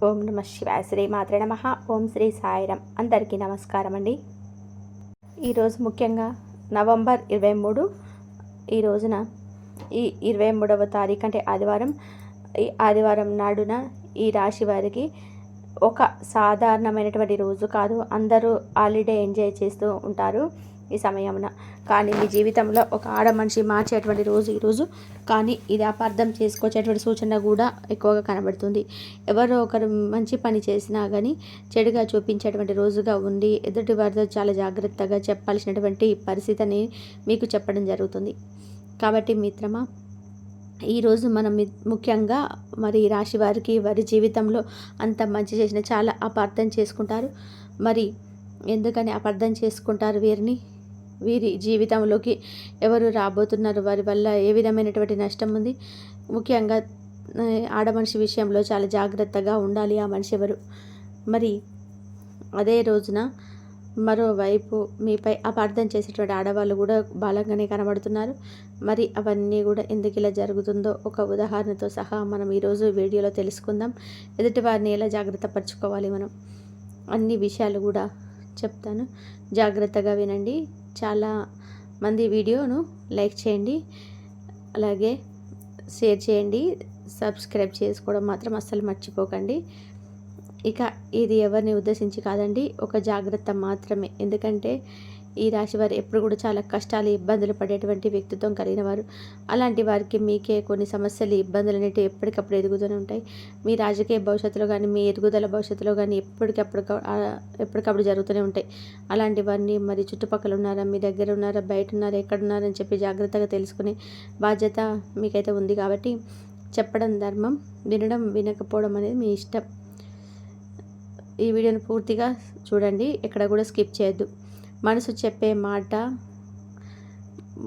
ఓం నమ శివాయ. శ్రీ మాత్రే నమః. ఓం శ్రీ సాయిరాం. అందరికీ నమస్కారం అండి. ఈరోజు ముఖ్యంగా నవంబర్ 23 ఈ రోజున ఈ 23వ తారీఖు అంటే ఆదివారం. ఈ ఆదివారం నాడున ఈ రాశి వారికి ఒక సాధారణమైనటువంటి రోజు కాదు. అందరూ హాలిడే ఎంజాయ్ చేస్తూ ఉంటారు ఈ సమయమున. కానీ మీ జీవితంలో ఒక ఆడ మనిషి మార్చేటువంటి రోజు ఈరోజు. కానీ ఇది అపార్థం చేసుకొచ్చేటువంటి సూచన కూడా ఎక్కువగా కనబడుతుంది. ఎవరో ఒకరు మంచి పని చేసినా కానీ చెడుగా చూపించేటువంటి రోజుగా ఉండి ఎదుటి వారితో చాలా జాగ్రత్తగా చెప్పాల్సినటువంటి పరిస్థితిని మీకు చెప్పడం జరుగుతుంది. కాబట్టి మిత్రమా, ఈరోజు మనం ముఖ్యంగా మరి రాశి వారికి వారి జీవితంలో అంత మంచి చేసిన చాలా అపార్థం చేసుకుంటారు. మరి ఎందుకని అపార్థం చేసుకుంటారు? వీరి జీవితంలోకి ఎవరు రాబోతున్నారు, వారి వల్ల ఏ విధమైనటువంటి నష్టం ఉంది? ముఖ్యంగా ఆడ మనిషి విషయంలో చాలా జాగ్రత్తగా ఉండాలి. ఆ మనిషి ఎవరు? మరి అదే రోజున మరోవైపు మీపై అపార్థం చేసేటువంటి ఆడవాళ్ళు కూడా బలంగానే కనబడుతున్నారు. మరి అవన్నీ కూడా ఎందుకు ఇలా జరుగుతుందో ఒక ఉదాహరణతో సహా మనం ఈరోజు వీడియోలో తెలుసుకుందాం. ఎదుటి వారిని ఎలా జాగ్రత్త పరచుకోవాలి మనం అన్ని విషయాలు కూడా చెప్తాను. జాగ్రత్తగా వినండి. చాలా మంది వీడియోను లైక్ చేయండి, అలాగే షేర్ చేయండి, సబ్స్క్రైబ్ చేసుకోవడం మాత్రం అస్సలు మర్చిపోకండి. ఇక ఇది ఎవరిని ఉద్దేశించి కాదండి, ఒక జాగ్రత్త మాత్రమే. ఎందుకంటే ఈ రాశి వారు ఎప్పుడు కూడా చాలా కష్టాలు ఇబ్బందులు పడేటువంటి వ్యక్తిత్వం కలిగిన వారు. అలాంటి వారికి మీకే కొన్ని సమస్యలు ఇబ్బందులు అనేవి ఎప్పటికప్పుడు ఎదుగుతూనే ఉంటాయి. మీ రాజకీయ భవిష్యత్తులో కానీ మీ ఎదుగుదల భవిష్యత్తులో కానీ ఎప్పటికప్పుడు జరుగుతూనే ఉంటాయి. అలాంటివన్నీ మరి చుట్టుపక్కల ఉన్నారా, మీ దగ్గర ఉన్నారా, బయట ఉన్నారా, ఎక్కడున్నారని చెప్పి జాగ్రత్తగా తెలుసుకునే బాధ్యత మీకైతే ఉంది. కాబట్టి చెప్పడం ధర్మం, వినడం వినకపోవడం అనేది మీ ఇష్టం. ఈ వీడియోని పూర్తిగా చూడండి, ఎక్కడ కూడా స్కిప్ చేయొద్దు. మనసు చెప్పే మాట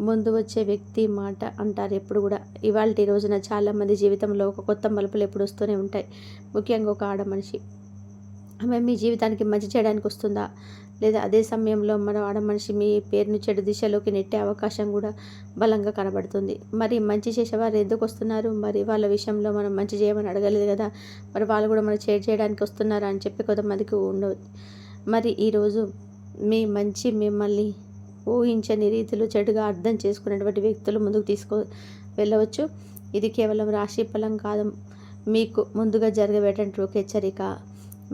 ముందు వచ్చే వ్యక్తి మాట అంటారు ఎప్పుడు కూడా. ఇవాళ రోజున చాలామంది జీవితంలో ఒక కొత్త మలుపులు ఎప్పుడు వస్తూనే ఉంటాయి. ముఖ్యంగా ఒక ఆడ మనిషి ఆమె మీ జీవితానికి మంచి చేయడానికి వస్తుందా, లేదా అదే సమయంలో మరో ఆడ మనిషి మీ పేరును చెడు దిశలోకి నెట్టే అవకాశం కూడా బలంగా కనబడుతుంది. మరి మంచి చేసేవారు ఎందుకు వస్తున్నారు? మరి వాళ్ళ విషయంలో మనం మంచి చేయమని అడగలేదు కదా, మరి వాళ్ళు కూడా మనం చేడు చేయడానికి వస్తున్నారా అని చెప్పి కొంతమందికి ఉండవు. మరి ఈరోజు మీ మంచి మిమ్మల్ని ఊహించని రీతిలో చెడుగా అర్థం చేసుకునేటువంటి వ్యక్తులు ముందుకు వెళ్ళవచ్చు. ఇది కేవలం రాశి ఫలం కాదు, మీకు ముందుగా జరగబేటటువంటి ఒక హెచ్చరిక.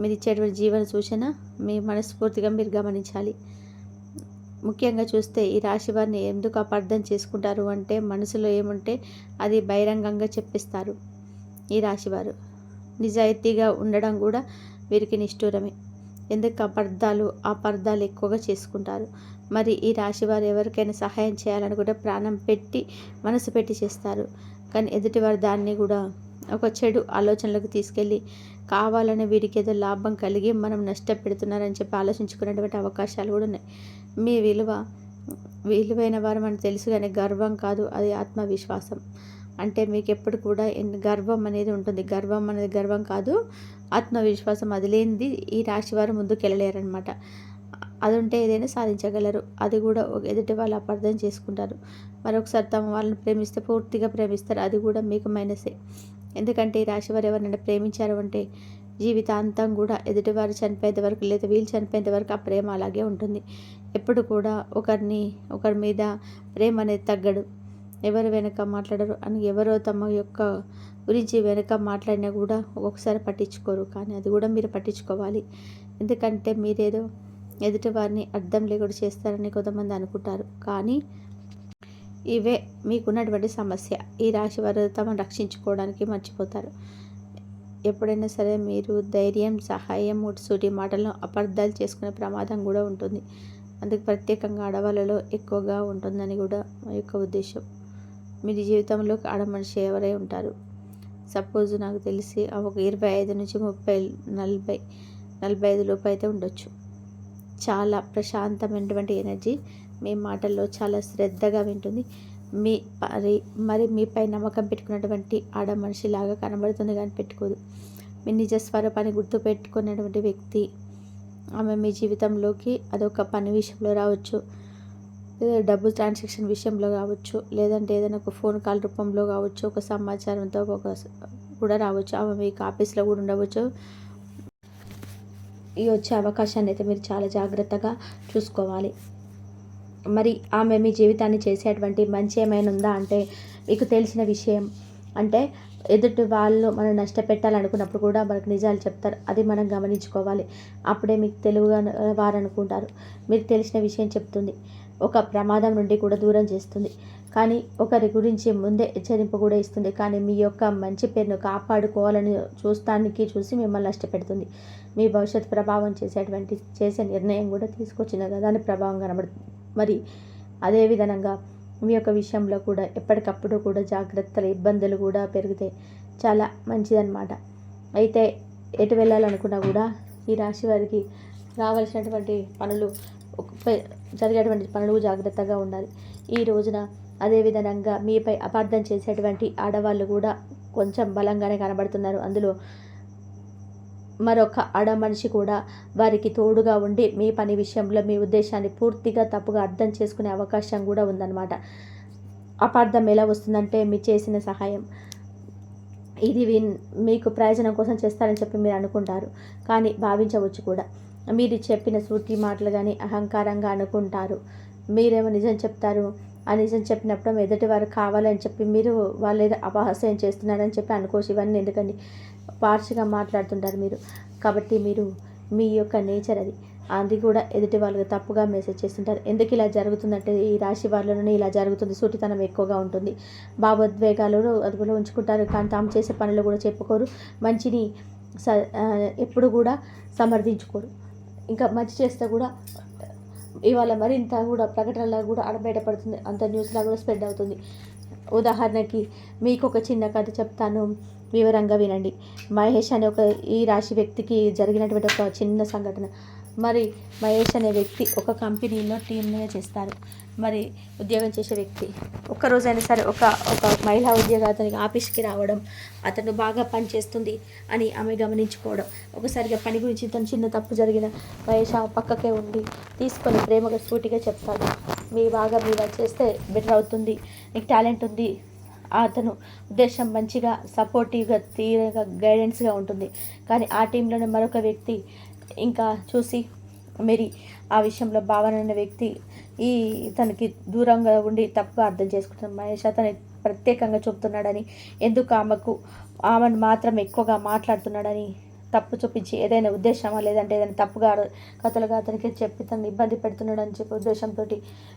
మీరు ఇచ్చేటువంటి జీవన సూచన మీ మనస్ఫూర్తిగా మీరు గమనించాలి. ముఖ్యంగా చూస్తే ఈ రాశి వారిని ఎందుకు అపార్థం చేసుకుంటారు అంటే, మనసులో ఏముంటే అది బహిరంగంగా చెప్పిస్తారు. ఈ రాశివారు నిజాయితీగా ఉండడం కూడా వీరికి నిష్ఠూరమే. ఎందుకు అపార్థాలు ఎక్కువగా చేసుకుంటారు. మరి ఈ రాశి వారు ఎవరికైనా సహాయం చేయాలనుకుంటే ప్రాణం పెట్టి మనసు పెట్టి చేస్తారు. కానీ ఎదుటివారు దాన్ని కూడా ఒక చెడు ఆలోచనలకు తీసుకెళ్ళి కావాలని వీరికి ఏదో లాభం కలిగి మనం నష్టపెడుతున్నారని చెప్పి ఆలోచించుకునేటువంటి అవకాశాలు కూడా ఉన్నాయి. మీ విలువైన వారు మనకు తెలుసు, కానీ గర్వం కాదు, అది ఆత్మవిశ్వాసం. అంటే మీకు ఎప్పుడు కూడా గర్వం అనేది ఉంటుంది. గర్వం అనేది గర్వం కాదు, ఆత్మవిశ్వాసం. అది లేనిది ఈ రాశి వారు ముందుకు వెళ్ళలేరనమాట. అది ఉంటే ఏదైనా సాధించగలరు. అది కూడా ఎదుటి వాళ్ళు అపార్థం చేసుకుంటారు. మరొకసారి తమ వాళ్ళని ప్రేమిస్తే పూర్తిగా ప్రేమిస్తారు. అది కూడా మీకు మైనసే. ఎందుకంటే ఈ రాశి వారు ఎవరినైనా ప్రేమించారు అంటే జీవితాంతం కూడా ఎదుటివారు చనిపోయేంత వరకు, లేదా వీళ్ళు చనిపోయేంత వరకు ఆ ప్రేమ అలాగే ఉంటుంది. ఎప్పుడు కూడా ఒకరి మీద ప్రేమ అనేది తగ్గడు. ఎవరు వెనక మాట్లాడరు అని ఎవరో తమ యొక్క గురించి వెనక మాట్లాడినా కూడా ఒక్కొక్కసారి పట్టించుకోరు. కానీ అది కూడా మీరు పట్టించుకోవాలి. ఎందుకంటే మీరేదో ఎదుటి వారిని అర్థం లేకుండా చేస్తారని కొంతమంది అనుకుంటారు. కానీ ఇవే మీకున్నటువంటి సమస్య. ఈ రాశి వారు తమను రక్షించుకోవడానికి మర్చిపోతారు. ఎప్పుడైనా సరే మీరు ధైర్యం, సహాయం, ముట్సూటి మాటలను అపార్థాలు చేసుకునే ప్రమాదం కూడా ఉంటుంది. అందుకు ప్రత్యేకంగా ఆడవాళ్ళలో ఎక్కువగా ఉంటుందని కూడా మా యొక్క ఉద్దేశం. మీ జీవితంలో ఆడ మనిషి ఎవరై ఉంటారు. సపోజ్ నాకు తెలిసి ఒక 25 నుంచి 30, 45 లోపు అయితే ఉండొచ్చు. చాలా ప్రశాంతమైనటువంటి ఎనర్జీ, మీ మాటల్లో చాలా శ్రద్ధగా వింటుంది. మరి మీపై నమ్మకం పెట్టుకున్నటువంటి ఆడ మనిషిలాగా కనబడుతుంది, కానీ పెట్టుకోదు. మీ నిజ స్వరూపాన్ని గుర్తు పెట్టుకున్నటువంటి వ్యక్తి ఆమె మీ జీవితంలోకి అదొక పని విషయంలో రావచ్చు, లేదా డబ్బు ట్రాన్సాక్షన్ విషయంలో కావచ్చు, లేదంటే ఏదైనా ఒక ఫోన్ కాల్ రూపంలో కావచ్చు, ఒక సమాచారంతో కూడా రావచ్చు. ఆమె మీకు ఆఫీస్లో కూడా ఉండవచ్చు, ఈ వచ్చే అవకాశాన్ని అయితే మీరు చాలా జాగ్రత్తగా చూసుకోవాలి. మరి ఆమె మీ జీవితాన్ని చేసేటువంటి మంచి ఏమైనా ఉందా అంటే, మీకు తెలిసిన విషయం అంటే ఎదుటి వాళ్ళు మనం నష్టపెట్టాలనుకున్నప్పుడు కూడా మనకు నిజాలు చెప్తారు. అది మనం గమనించుకోవాలి. అప్పుడే మీకు తెలివిగా వారనుకుంటారు. మీకు తెలిసిన విషయం చెప్తుంది. ఒక ప్రమాదం నుండి కూడా దూరం చేస్తుంది. కానీ ఒకరి గురించి ముందే హెచ్చరింపు కూడా ఇస్తుంది. కానీ మీ యొక్క మంచి పేరును కాపాడుకోవాలని చూసి మిమ్మల్ని నష్టపెడుతుంది. మీ భవిష్యత్తు ప్రభావం చేసే నిర్ణయం కూడా తీసుకొచ్చిన దాని ప్రభావం కనబడుతుంది. మరి అదే విధంగా మీ యొక్క విషయంలో కూడా ఎప్పటికప్పుడు కూడా జాగ్రత్తలు, ఇబ్బందులు కూడా పెరిగితే చాలా మంచిదన్నమాట. అయితే ఎటు వెళ్ళాలనుకున్నా కూడా ఈ రాశి వారికి రావాల్సినటువంటి పనులు జరిగేటువంటి పనులు జాగ్రత్తగా ఉండాలి ఈ రోజున. అదేవిధంగా మీపై అపార్థం చేసేటువంటి ఆడవాళ్ళు కూడా కొంచెం బలంగానే కనబడుతున్నారు. అందులో మరొక ఆడ మనిషి కూడా వారికి తోడుగా ఉండి మీ పని విషయంలో మీ ఉద్దేశాన్ని పూర్తిగా తప్పుగా అర్థం చేసుకునే అవకాశం కూడా ఉందన్నమాట. అపార్థం ఎలా వస్తుందంటే, మీరు చేసిన సహాయం ఇది మీకు ప్రయోజనం కోసం చేస్తారని చెప్పి మీరు అనుకుంటారు, కానీ భావించవచ్చు కూడా. మీరు చెప్పిన సూటి మాటలు కానీ అహంకారంగా అనుకుంటారు. మీరేమో నిజం చెప్తారు. ఆ నిజం చెప్పినప్పుడు ఎదుటి వారు కావాలని చెప్పి మీరు వాళ్ళు ఏదో అపహాస్యం చేస్తున్నారని చెప్పి అనుకోవచ్చు. ఇవన్నీ ఎందుకండి, పార్షిగా మాట్లాడుతుంటారు మీరు. కాబట్టి మీరు మీ యొక్క నేచర్ అది కూడా ఎదుటి వాళ్ళకి తప్పుగా మెసేజ్ చేస్తుంటారు. ఎందుకు ఇలా జరుగుతుందంటే, ఈ రాశి వాళ్ళలోనే ఇలా జరుగుతుంది. సూటితనం ఎక్కువగా ఉంటుంది. భావోద్వేగాలు అదుపులో ఉంచుకుంటారు, కానీ తాము చేసే పనులు కూడా చెప్పుకోరు. మంచిని ఎప్పుడు కూడా సమర్థించుకోరు. ఇంకా మంచి చేస్తే కూడా ఇవాళ మరింత కూడా ప్రకటనలా కూడా ఆడబయటపడుతుంది. అంత న్యూస్లా కూడా స్ప్రెడ్ అవుతుంది. ఉదాహరణకి మీకు ఒక చిన్న కథ చెప్తాను, వివరంగా వినండి. మహేష్ అనే ఈ రాశి వ్యక్తికి జరిగినటువంటి ఒక చిన్న సంఘటన. మరి మహేష్ అనే వ్యక్తి ఒక కంపెనీలో టీమ్గా చేస్తారు. మరి ఉద్యోగం చేసే వ్యక్తి ఒక్కరోజైనా సరే ఒక మహిళా ఉద్యోగం అతనికి ఆఫీస్కి రావడం, అతను బాగా పని చేస్తుంది అని ఆమె గమనించుకోవడం, ఒకసారిగా పని గురించి తను చిన్న తప్పు జరిగిన మహేష్ పక్కకే ఉండి తీసుకొని ప్రేమగా సూటిగా చెప్తాడు. మీరు చేస్తే బెటర్ అవుతుంది, నీకు టాలెంట్ ఉంది. అతను ఉద్దేశం మంచిగా సపోర్టివ్గా తీరగా గైడెన్స్గా ఉంటుంది. కానీ ఆ టీంలోనే మరొక వ్యక్తి ఇంకా చూసి మరి ఆ విషయంలో భావన అనే వ్యక్తి తనకి దూరంగా ఉండి తప్పుగా అర్థం చేసుకుంటున్నాడు. మహేష్ అతను ప్రత్యేకంగా చూపుతున్నాడని, ఎందుకు ఆమెను మాత్రం ఎక్కువగా మాట్లాడుతున్నాడని తప్పు చూపించి ఏదైనా ఉద్దేశమా లేదంటే ఏదైనా తప్పుగా కథలుగా అతనికి చెప్పి తను ఇబ్బంది పెడుతున్నాడని చెప్పి ఉద్దేశంతో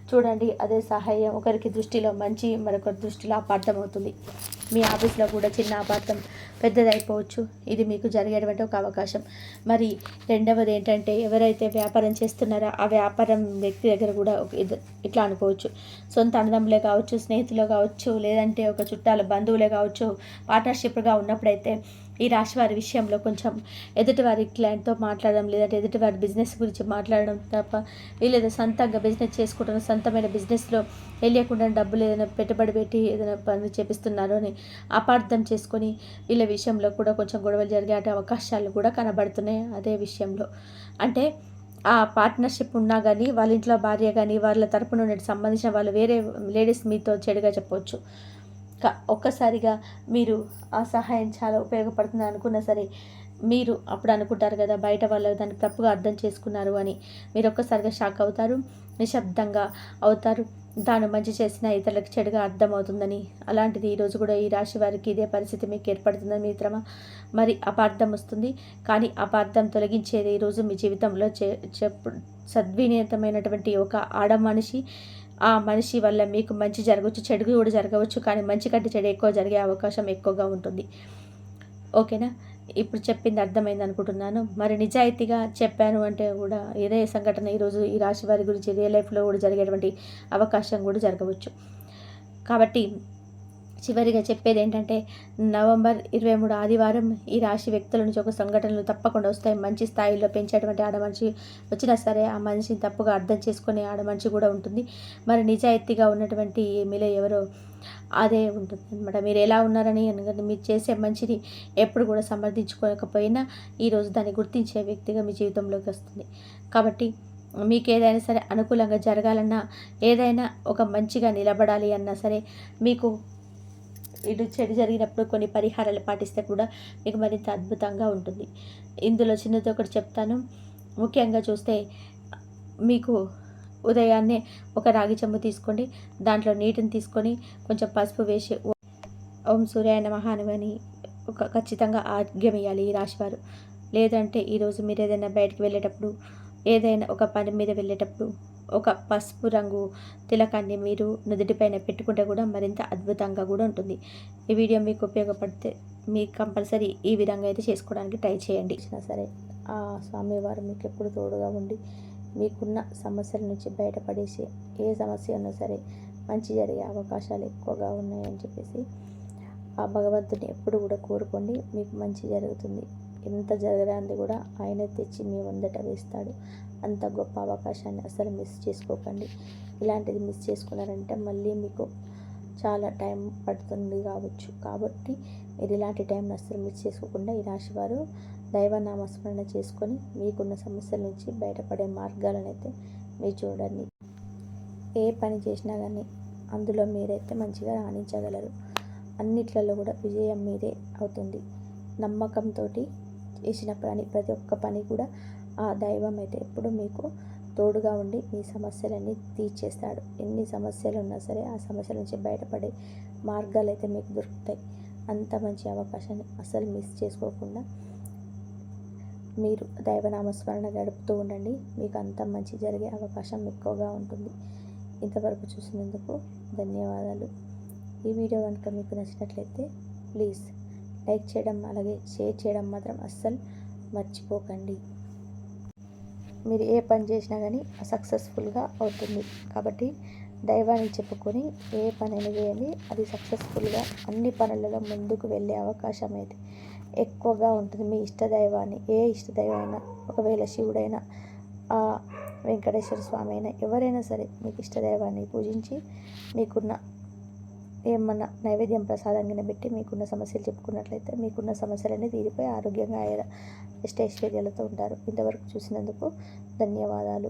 చూడండి. అదే సహాయం ఒకరికి దృష్టిలో మంచి, మరొకరి దృష్టిలో అపార్థం అవుతుంది. మీ ఆఫీస్లో కూడా చిన్న అపార్థం పెద్దదైపోవచ్చు. ఇది మీకు జరిగేటువంటి ఒక అవకాశం. మరి రెండవది ఏంటంటే, ఎవరైతే వ్యాపారం చేస్తున్నారో ఆ వ్యాపారం వ్యక్తి దగ్గర కూడా ఇట్లా అనుకోవచ్చు, సొంత అన్నదమ్ములే కావచ్చు, స్నేహితులే కావచ్చు, లేదంటే ఒక చుట్టాల బంధువులే కావచ్చు, పార్ట్నర్షిప్గా ఉన్నప్పుడైతే ఈ రాశి వారి విషయంలో కొంచెం ఎదుటివారి క్లయింట్తో మాట్లాడడం, లేదంటే ఎదుటివారి బిజినెస్ గురించి మాట్లాడడం తప్ప, వీళ్ళు సొంతంగా బిజినెస్ చేసుకుంటున్న సొంతమైన బిజినెస్లో వెళ్ళకుండా డబ్బులు ఏదైనా పెట్టుబడి పెట్టి ఏదైనా పనులు చేపిస్తున్నారు అని అపార్థం చేసుకొని వీళ్ళ విషయంలో కూడా కొంచెం గొడవలు జరిగే అవకాశాలు కూడా కనబడుతున్నాయి. అదే విషయంలో అంటే ఆ పార్ట్నర్షిప్ ఉన్నా కానీ వాళ్ళ ఇంట్లో భార్య కానీ వాళ్ళ తరపున సంబంధించిన వాళ్ళు వేరే లేడీస్ మీతో చెడుగా చెప్పవచ్చు. ఒక్కసారిగా మీరు ఆ సహాయం చాలా ఉపయోగపడుతుంది అనుకున్నా సరే, మీరు అప్పుడు అనుకుంటారు కదా, బయట వాళ్ళు దాన్ని తప్పుగా అర్థం చేసుకున్నారు అని. మీరు ఒక్కసారిగా షాక్ అవుతారు, నిశ్శబ్దంగా అవుతారు. తాను మంచి చేసిన ఇతరులకు చెడుగా అర్థమవుతుందని. అలాంటిది ఈరోజు కూడా ఈ రాశి వారికి ఇదే పరిస్థితి మీకు ఏర్పడుతుందని మిత్రమా. మరి అపార్థం వస్తుంది, కానీ అపార్థం తొలగించేది ఈరోజు మీ జీవితంలో సద్వినియతమైనటువంటి ఒక ఆడ మనిషి. ఆ మనిషి వల్ల మీకు మంచి జరగవచ్చు, చెడు కూడా జరగవచ్చు, కానీ మంచి కంటే చెడు ఎక్కువ జరిగే అవకాశం ఎక్కువగా ఉంటుంది. ఓకేనా? ఇప్పుడు చెప్పింది అర్థమైంది అనుకుంటున్నాను. మరి నిజాయితీగా చెప్పాను అంటే కూడా ఇదే సంఘటన ఈరోజు ఈ రాశి వారి గురించి రియల్ లైఫ్లో కూడా జరిగేటువంటి అవకాశం కూడా జరగవచ్చు. కాబట్టి చివరిగా చెప్పేది ఏంటంటే, నవంబర్ 23 ఆదివారం ఈ రాశి వ్యక్తుల నుంచి ఒక సంఘటనలు తప్పకుండా వస్తాయి. మంచి స్థాయిలో పెంచేటువంటి ఆడమనిషి వచ్చినా సరే ఆ మనిషిని తప్పుగా అర్థం చేసుకునే ఆడమనిషి కూడా ఉంటుంది. మరి నిజాయితీగా ఉన్నటువంటి మీలో ఎవరో అదే ఉంటుంది అనమాట. మీరు ఎలా ఉన్నారని మీరు చేసే మంచిని ఎప్పుడు కూడా సమర్థించుకోకపోయినా ఈరోజు దాన్ని గుర్తించే వ్యక్తిగా మీ జీవితంలోకి వస్తుంది. కాబట్టి మీకు ఏదైనా సరే అనుకూలంగా జరగాలన్నా, ఏదైనా ఒక మంచిగా నిలబడాలి అన్నా సరే, మీకు ఇటు చెడు జరిగినప్పుడు కొన్ని పరిహారాలు పాటిస్తే కూడా మీకు మరింత అద్భుతంగా ఉంటుంది. ఇందులో చిన్నది ఒకటి చెప్తాను. ముఖ్యంగా చూస్తే మీకు ఉదయాన్నే ఒక రాగి చెంబు తీసుకోండి. దాంట్లో నీటిని తీసుకొని కొంచెం పసుపు వేసి ఓం సూర్యాయ నమః అని ఖచ్చితంగా ఆర్ఘ్యమియ్యాలి ఈ రాశివారు. లేదంటే ఈరోజు మీరు ఏదైనా బయటికి వెళ్ళేటప్పుడు, ఏదైనా ఒక పని మీద వెళ్ళేటప్పుడు ఒక పసుపు రంగు తిలకాన్ని మీరు నుదుటిపైన పెట్టుకుంటే కూడా మరింత అద్భుతంగా కూడా ఉంటుంది. ఈ వీడియో మీకు ఉపయోగపడితే మీకు కంపల్సరీ ఈ విధంగా అయితే చేసుకోవడానికి ట్రై చేయండి. సరే, ఆ స్వామివారు మీకు ఎప్పుడు తోడుగా ఉండి మీకున్న సమస్యల నుంచి బయటపడేసి ఏ సమస్య ఉన్నా సరే మంచి జరిగే అవకాశాలు ఎక్కువగా ఉన్నాయని చెప్పేసి ఆ భగవంతుని ఎప్పుడు కూడా కోరుకోండి. మీకు మంచి జరుగుతుంది. ఎంత జరగరాంది కూడా ఆయన తెచ్చి మీ ముందట వేస్తాడు. అంత గొప్ప అవకాశాన్ని అసలు మిస్ చేసుకోకండి. ఇలాంటిది మిస్ చేసుకున్నారంటే మళ్ళీ మీకు చాలా టైం పడుతుంది కావచ్చు. కాబట్టి మీరు ఇలాంటి టైంని అస్సలు మిస్ చేసుకోకుండా ఈ రాశివారు దైవనామస్మరణ చేసుకొని మీకున్న సమస్యల నుంచి బయటపడే మార్గాలను అయితే మీరు చూడండి. ఏ పని చేసినా కానీ అందులో మీరైతే మంచిగా రాణించగలరు. అన్నిట్లలో కూడా విజయం మీదే అవుతుంది. నమ్మకంతో చేసిన ప్రతి ఒక్క పని కూడా ఆ దైవం అయితే ఎప్పుడు మీకు తోడుగా ఉండి మీ సమస్యలన్నీ తీర్చేస్తాడు. ఎన్ని సమస్యలు ఉన్నా సరే ఆ సమస్యల నుంచి బయటపడే మార్గాలు అయితే మీకు దొరుకుతాయి. అంత మంచి అవకాశాన్ని అసలు మిస్ చేసుకోకుండా మీరు దైవనామస్మరణ గడుపుతూ ఉండండి. మీకు అంత మంచి జరిగే అవకాశం ఎక్కువగా ఉంటుంది. ఇంతవరకు చూసినందుకు ధన్యవాదాలు. ఈ వీడియో కనుక మీకు నచ్చినట్లయితే ప్లీజ్ లైక్ చేయడం అలాగే షేర్ చేయడం మాత్రం అస్సలు మర్చిపోకండి. మీరు ఏ పని చేసినా కానీ సక్సెస్ఫుల్గా అవుతుంది. కాబట్టి దైవాన్ని చెప్పుకొని ఏ పనైనా చేయండి, అది సక్సెస్ఫుల్గా అన్ని పనులలో ముందుకు వెళ్ళే అవకాశం అయితే ఎక్కువగా ఉంటుంది. మీ ఇష్టదైవాన్ని, ఏ ఇష్టదైవమైనా, ఒకవేళ శివుడైనా, వెంకటేశ్వర స్వామి అయినా, ఎవరైనా సరే మీకు ఇష్టదైవాన్ని పూజించి మీకున్న ఏమన్నా నైవేద్యం ప్రసాదంగా పెట్టి మీకున్న సమస్యలు చెప్పుకున్నట్లయితే మీకున్న సమస్యలన్నీ తీరిపోయి ఆరోగ్యంగా ఐశ్వర్యాలతో ఉంటారు. ఇంతవరకు చూసినందుకు ధన్యవాదాలు.